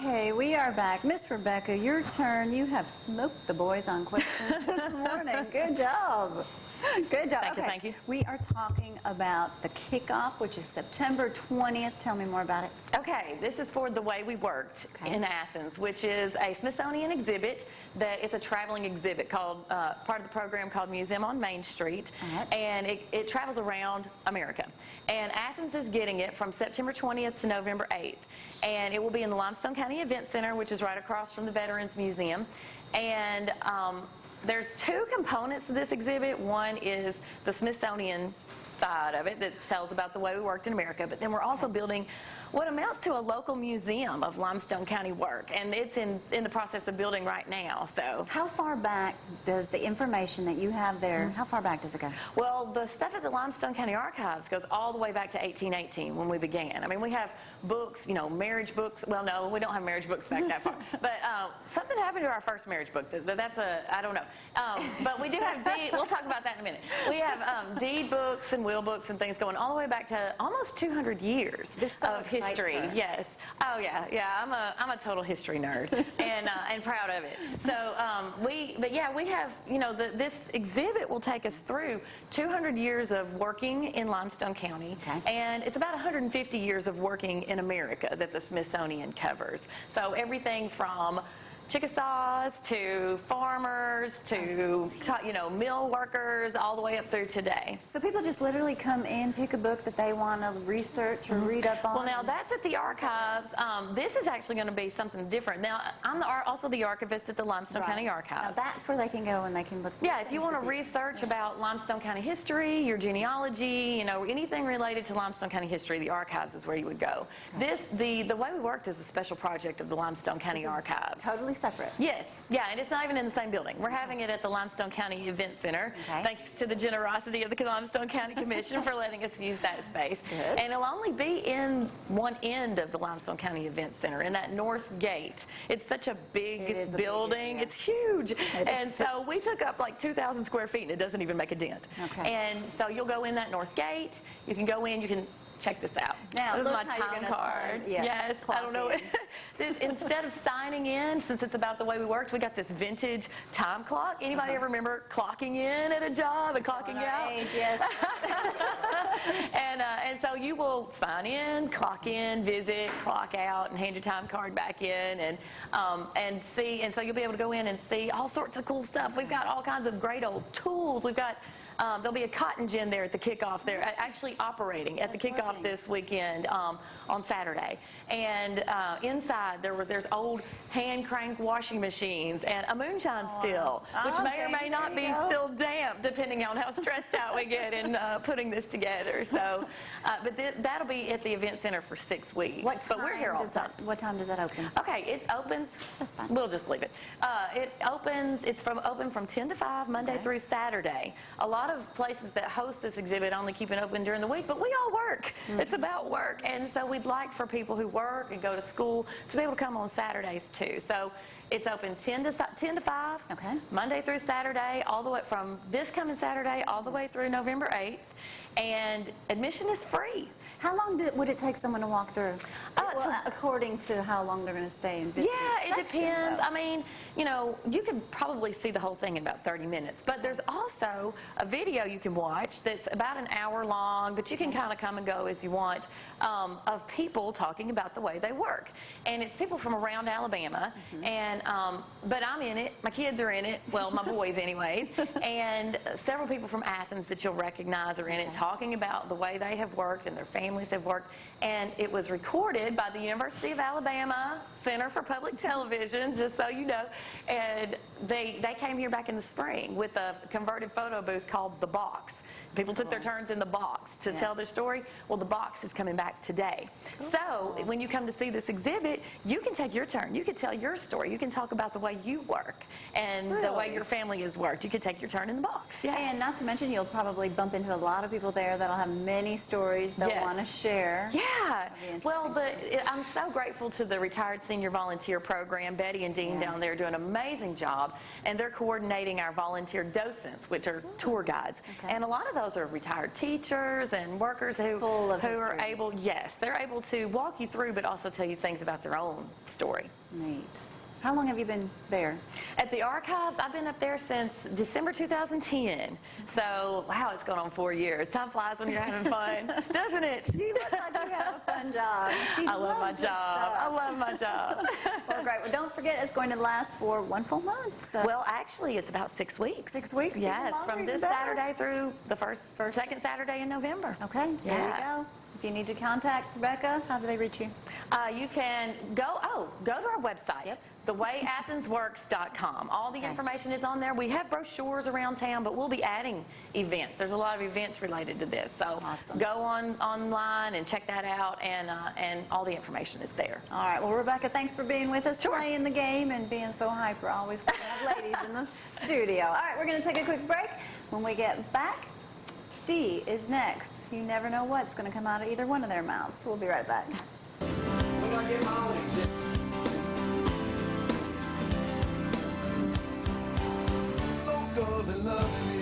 Okay, we are back. Miss Rebekah, your turn. You have smoked the boys on questions this morning. Good job. Good job. Thank you. We are talking about the kickoff, which is September 20th. Tell me more about it. Okay, this is for The Way We Worked in Athens, which is a Smithsonian exhibit. It's a traveling exhibit called part of the program called Museum on Main Street, and it travels around America. And Athens is getting it from September 20th to November 8th, and it will be in the Limestone County Event Center, which is right across from the Veterans Museum. And there's two components to this exhibit. One is the Smithsonian side of it that tells about the way we worked in America, but then we're also building what amounts to a local museum of Limestone County work, and it's in the process of building right now. So how far back does the information that you have there, how far back does it go? Well, the stuff at the Limestone County Archives goes all the way back to 1818 when we began. I mean, we have books, you know, marriage books. Well, no, we don't have marriage books back that far. But something happened to our first marriage book. That's I don't know. But we do have deed. We'll talk about that in a minute. We have deed books and will books and things going all the way back to almost 200 years of history. Yes. Oh yeah, yeah. I'm a total history nerd and proud of it. So we have, you know, this exhibit will take us through 200 years of working in Limestone County, and it's about 150 years of working in America that the Smithsonian covers. So everything from Chickasaws to farmers to, you know, mill workers all the way up through today. So people just literally come in, pick a book that they want to research or read up on? Well, now that's at the archives. This is actually going to be something different. Now, I'm also the archivist at the Limestone County Archives. Now that's where they can go and they can look. Yeah, if you want to research about Limestone County history, your genealogy, you know, anything related to Limestone County history, the archives is where you would go. The Way We Worked is a special project of the Limestone County Archives. Totally separate. Yes, yeah, and it's not even in the same building. We're having it at the Limestone County Event Center, thanks to the generosity of the Limestone County Commission for letting us use that space. Good. And it'll only be in one end of theLimestone County Event Center, in that north gate. It's such a big building. It's huge. And so we took up like 2,000 square feet, and it doesn't even make a dent. And so you'll go in that north gate. You can go in. You can check this out. Now, this is my time card. Yes, I don't know. Instead of signing in, since it's about the way we worked, we got this vintage time clock. Anybody ever remember clocking in at a job and clocking out? Yes. And so you will sign in, clock in, visit, clock out, and hand your time card back in, and see. And so you'll be able to go in and see all sorts of cool stuff. We've got all kinds of great old tools. We've got there'll be a cotton gin there at the kickoff. They're actually operating at the kickoff this weekend on Saturday. And inside there's old hand crank washing machines and a moonshine still, which may or may not be still damp, depending on how stressed out we get in putting this together. So, but that'll be at the event center for 6 weeks. But we're here all the time. What time does that open? Okay, it opens. That's fine. We'll just leave it. It opens. It's open from 10 to 5 Monday through Saturday. A lot of places that host this exhibit only keep it open during the week, but we all work. It's about work, and so we'd like for people who work and go to school to be able to come on Saturdays too. So it's open 10 to 5, Monday through Saturday, all the way from this coming Saturday all the way through November 8th, and admission is free. How long would it take someone to walk through? According to how long they're going to stay and visit. Yeah, it depends. I mean, you know, you could probably see the whole thing in about 30 minutes. But there's also a video you can watch that's about an hour long, but you can kind of come and go as you want, of people talking about the way they work. And it's people from around Alabama. And but I'm in it. My kids are in it. Well, my boys anyways. And several people from Athens that you'll recognize are in it, talking about the way they have worked and their families have worked. And it was recorded by the University of Alabama Center for Public Television, just so you know. And they came here back in the spring with a converted photo booth called The Box. People took their turns in the box to tell their story. Well, the box is coming back today. So when you come to see this exhibit, you can take your turn. You can tell your story. You can talk about the way you work and the way your family has worked. You can take your turn in the box. talks. Yeah. And not to mention, you'll probably bump into a lot of people there that'll have many stories they'll Yes. want to share. Yeah. That'll be Well, interesting. I'm so grateful to the Retired Senior Volunteer Program. Betty and Dean down there do an amazing job, and they're coordinating our volunteer docents, which are tour guides. Okay. And a lot of those are retired teachers and workers who Full of are history. able, yes, they're able to walk you through, but also tell you things about their own story. Neat. How long have you been there? At the archives, I've been up there since December 2010. So, wow, it's going on 4 years. Time flies when you're having fun, doesn't it? You look like you have a fun job. She I love my loves this job. stuff. I love my job. Well, great. Well, don't forget, it's going to last for 1 full month. So Well, actually, it's about 6 weeks. 6 weeks? Even Yes, longer, from even this better. Saturday through the second Saturday in November. okay, there you Yeah. go. If you need to contact Rebekah, how do they reach you? You can go to our website, Yep. thewayathensworks.com. All the Okay. information is on there. We have brochures around town, but we'll be adding events. There's a lot of events related to this. So Awesome. go online and check that out, and all the information is there. All right. Well, Rebekah, thanks for being with us, playing the game, and being so hyper. Always good to have ladies in the studio. All right, we're going to take a quick break. When we get back, D is next. You never know what's going to come out of either one of their mouths. We'll be right back. When I get my own exhibit. Local and loving me.